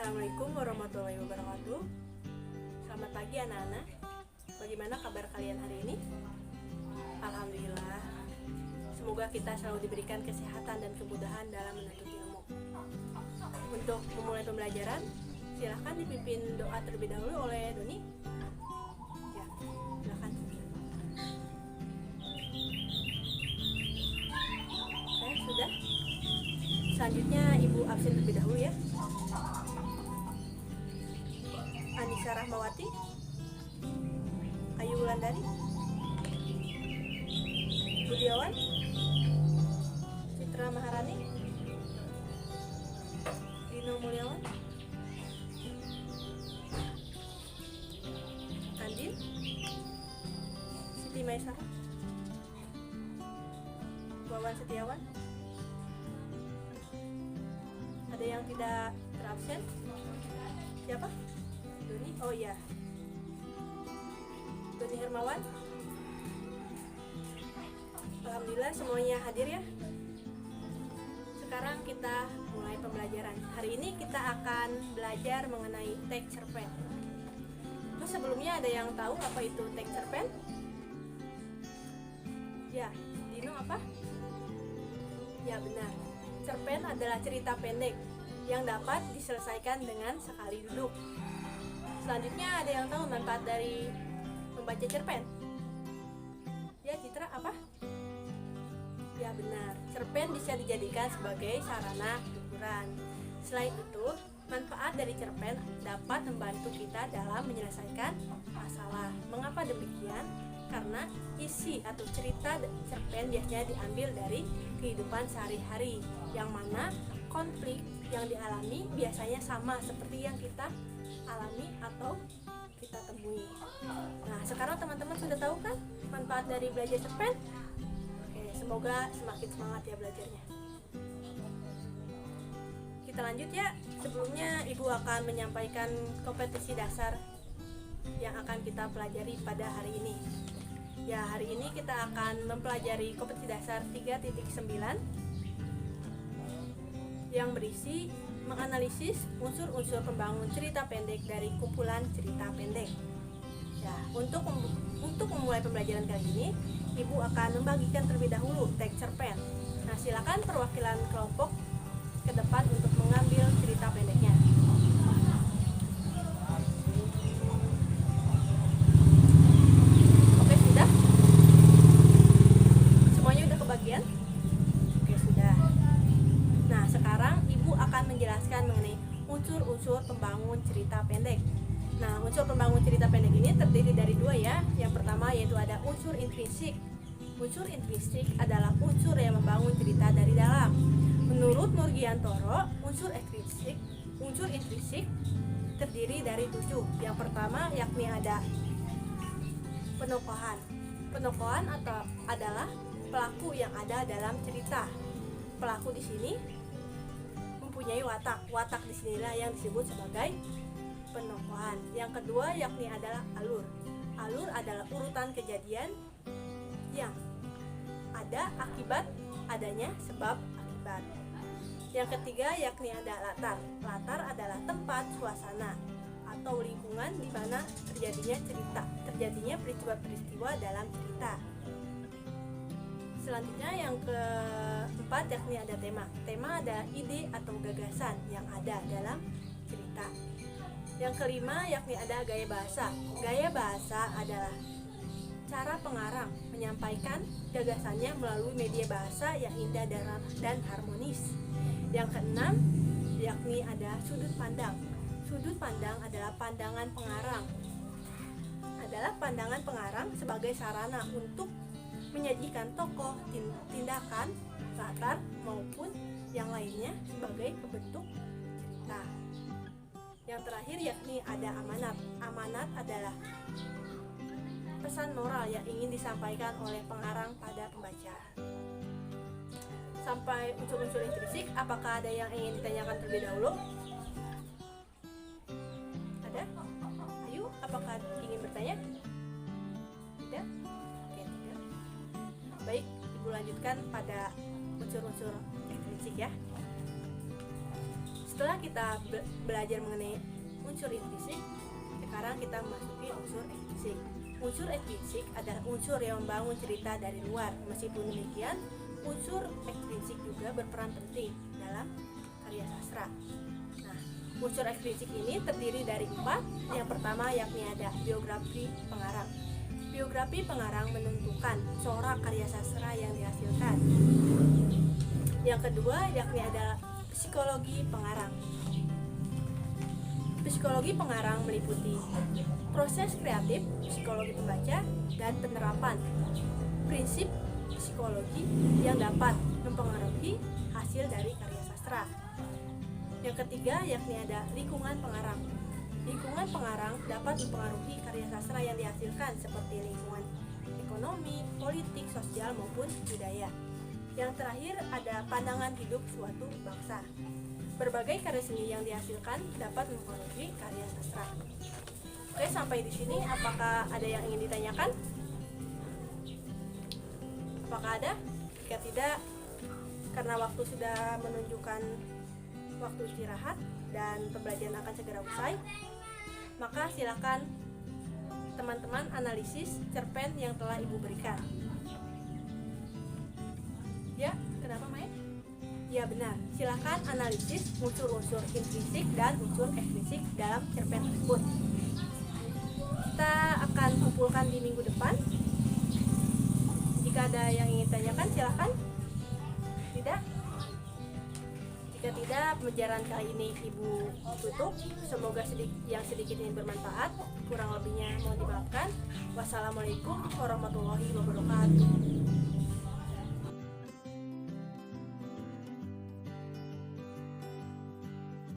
Assalamualaikum warahmatullahi wabarakatuh. Selamat pagi anak-anak. Bagaimana kabar kalian hari ini? Alhamdulillah. Semoga kita selalu diberikan kesehatan dan kemudahan dalam menuntut ilmu. Untuk memulai pembelajaran, silahkan dipimpin doa terlebih dahulu oleh Doni. Ya, silahkan. Oke, sudah. Selanjutnya Ibu absen terlebih dahulu ya. Anissa Rahmawati, Ayu Wulandari, Budiawan, Citra Maharani, Dino Mulyawan, Andin, Siti Maisara, Wawan Setiawan. Ada yang tidak terabsen? Siapa? Doni? Oh iya, Doni Hermawan. Alhamdulillah semuanya hadir ya. Sekarang kita mulai pembelajaran. Hari ini kita akan belajar mengenai teks cerpen. Terus sebelumnya ada yang tahu apa itu teks cerpen? Ya, Dino apa? Ya benar, cerpen adalah cerita pendek yang dapat diselesaikan dengan sekali duduk. Selanjutnya ada yang tahu manfaat dari membaca cerpen? Ya, Citra apa? Ya benar, cerpen bisa dijadikan sebagai sarana hiburan. Selain itu, manfaat dari cerpen dapat membantu kita dalam menyelesaikan masalah. Mengapa demikian? Karena isi atau cerita cerpen biasanya diambil dari kehidupan sehari-hari, yang mana konflik yang dialami biasanya sama seperti yang kita alami atau kita temui. Nah, sekarang teman-teman sudah tahu kan manfaat dari belajar cerpen? Oke, semoga semakin semangat ya belajarnya. Kita lanjut ya. Sebelumnya Ibu akan menyampaikan kompetisi dasar yang akan kita pelajari pada hari ini. Ya, hari ini kita akan mempelajari kompetisi dasar 3.9 yang berisi menganalisis unsur-unsur pembangun cerita pendek dari kumpulan cerita pendek. Ya, untuk memulai pembelajaran kali ini, Ibu akan membagikan terlebih dahulu teks cerpen. Nah, silakan perwakilan kelompok ke depan untuk mengambil cerita pendeknya. Oke, sudah? Semuanya udah kebagian? Oke, sudah. Nah, sekarang Ibu akan menjelaskan mengenai unsur-unsur pembangun cerita pendek. Nah, unsur pembangun cerita pendek ini terdiri dari dua ya. Yang pertama yaitu ada unsur intrinsik. Unsur intrinsik adalah unsur yang membangun cerita dari dalam. Menurut Murgiantoro, unsur intrinsik terdiri dari 7. Yang pertama yakni ada penokohan. Penokohan adalah pelaku yang ada dalam cerita. Pelaku di sini mempunyai watak. Watak disinilah yang disebut sebagai penokohan. Yang kedua yakni adalah alur. Alur adalah urutan kejadian yang ada akibat adanya sebab akibat. Yang ketiga yakni ada latar. Latar adalah tempat, suasana atau lingkungan di mana terjadinya peristiwa-peristiwa dalam cerita. Selanjutnya yang keempat yakni ada tema. Tema adalah ide atau gagasan yang ada dalam cerita. Yang kelima yakni ada gaya bahasa. Gaya bahasa adalah cara pengarang menyampaikan gagasannya melalui media bahasa yang indah dan harmonis. Yang keenam yakni ada sudut pandang. Sudut pandang adalah pandangan pengarang sebagai sarana untuk menyajikan tokoh, tindakan, latar maupun yang lainnya sebagai pembentuk cerita. Yang terakhir yakni ada amanat. Amanat adalah pesan moral yang ingin disampaikan oleh pengarang pada pembaca. Sampai unsur-unsur intrinsik, apakah ada yang ingin ditanyakan terlebih dahulu? Ada? Ayo, apakah ingin bertanya? Tidak? Oke, tidak. Baik, Ibu lanjutkan pada unsur-unsur intrinsik ya. Setelah kita belajar mengenai unsur intrinsik, sekarang kita memasuki unsur ekstrinsik. Unsur ekstrinsik adalah unsur yang membangun cerita dari luar. Meskipun demikian, unsur ekstrinsik juga berperan penting dalam karya sastra. Nah, unsur ekstrinsik ini terdiri dari 4. Yang pertama yakni ada biografi pengarang. Biografi pengarang menentukan corak karya sastra yang dihasilkan. Yang kedua yakni adalah psikologi pengarang. Psikologi pengarang meliputi proses kreatif, psikologi pembaca, dan penerapan prinsip psikologi yang dapat mempengaruhi hasil dari karya sastra. Yang ketiga yakni ada lingkungan pengarang. Lingkungan pengarang dapat mempengaruhi karya sastra yang dihasilkan seperti lingkungan ekonomi, politik, sosial maupun budaya. Yang terakhir ada pandangan hidup suatu bangsa. Berbagai karya seni yang dihasilkan dapat mempengaruhi karya sastra. Oke, sampai di sini apakah ada yang ingin ditanyakan? Apakah ada? Jika tidak, karena waktu sudah menunjukkan waktu istirahat dan pembelajaran akan segera usai, maka silakan teman-teman analisis cerpen yang telah Ibu berikan. Ya, kenapa Mai? Ya benar, silakan analisis unsur-unsur intrinsik dan unsur ekstrinsik dalam cerpen tersebut. Kita akan kumpulkan di minggu depan. Jika ada yang ingin tanyakan, silakan. Tidak? Jika tidak, pembelajaran kali ini Ibu tutup. Semoga yang sedikit ini bermanfaat. Kurang lebihnya mohon dimaafkan. Wassalamualaikum warahmatullahi wabarakatuh.